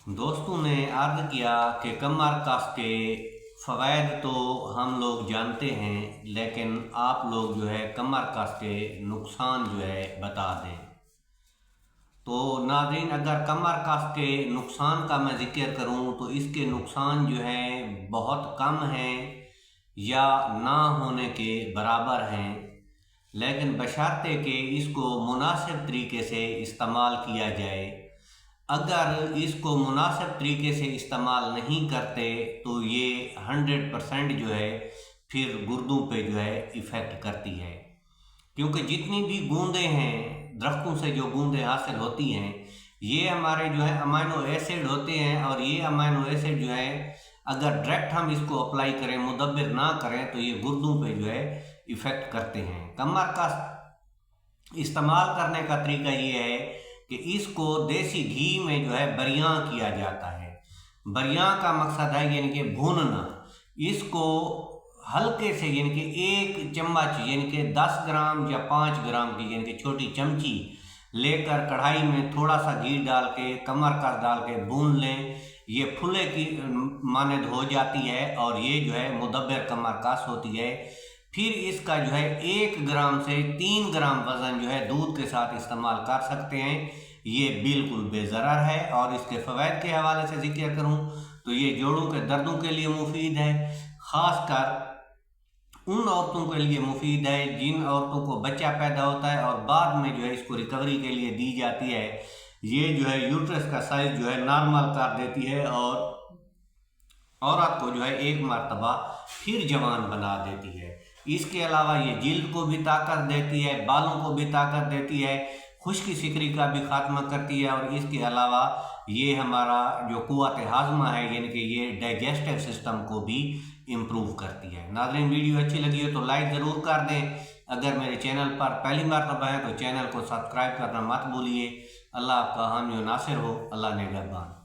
दोस्तों ने अर्ज़ किया कि कमर कस के फ़वाइद तो हम लोग जानते हैं, लेकिन आप लोग जो है कमर कस के नुकसान जो है बता दें। तो नाज़रीन, अगर कमर कस के नुकसान का मैं ज़िक्र करूं तो इसके नुकसान जो है बहुत कम हैं या ना होने के बराबर हैं, लेकिन बशर्ते कि इसको मुनासिब तरीके से इस्तेमाल किया जाए। अगर इसको मुनासिब तरीके से इस्तेमाल नहीं करते तो ये 100% जो है फिर गुर्दों पे जो है इफ़ेक्ट करती है, क्योंकि जितनी भी बूंदें हैं, दरख्तों से जो बूंदें हासिल होती हैं, ये हमारे जो है अमाइनो एसिड होते हैं, और ये अमाइनो एसिड जो है अगर डायरेक्ट हम इसको अप्लाई करें, मुदब्बिर ना करें, तो ये गुर्दों पे जो है इफ़ेक्ट करते हैं। कमर का इस्तेमाल करने का तरीका ये है कि इसको देसी घी में जो है बरियां किया जाता है। बरियां का मकसद है यानी कि भूनना। इसको हल्के से यानी कि 1 चम्मच यानी कि 10 ग्राम या 5 ग्राम की यानी कि छोटी चमची लेकर कढ़ाई में थोड़ा सा घी डाल के कमर कस डाल के भून लें। ये फुले की मानद हो जाती है और ये जो है मुदब्बिर कमर कस होती है। फिर इसका जो है 1 ग्राम से 3 ग्राम वज़न जो है दूध के साथ इस्तेमाल कर सकते हैं। ये बिल्कुल बेज़रर है। और इसके फ़वाइद के हवाले से ज़िक्र करूं तो ये जोड़ों के दर्दों के लिए मुफीद है, ख़ासकर उन औरतों के लिए मुफीद है जिन औरतों को बच्चा पैदा होता है और बाद में जो है इसको रिकवरी के लिए दी जाती है। ये जो है यूट्रस का साइज़ जो है नॉर्मल कर देती है और औरत को जो है एक मरतबा फिर जवान बना देती है। इसके अलावा ये जिल्द को भी ताकत देती है, बालों को भी ताकत देती है, खुश्की सिकरी का भी खात्मा करती है, और इसके अलावा ये हमारा जो कुव्वत हाज़मा है यानी कि ये डाइजेस्टिव सिस्टम को भी इम्प्रूव करती है। नाज़रीन, वीडियो अच्छी लगी हो तो लाइक ज़रूर कर दें। अगर मेरे चैनल पर पहली मरतबा है तो चैनल को सब्सक्राइब करना मत भूलिए। अल्लाह आपका हामी व नासिर हो। अल्लाह निगहबान।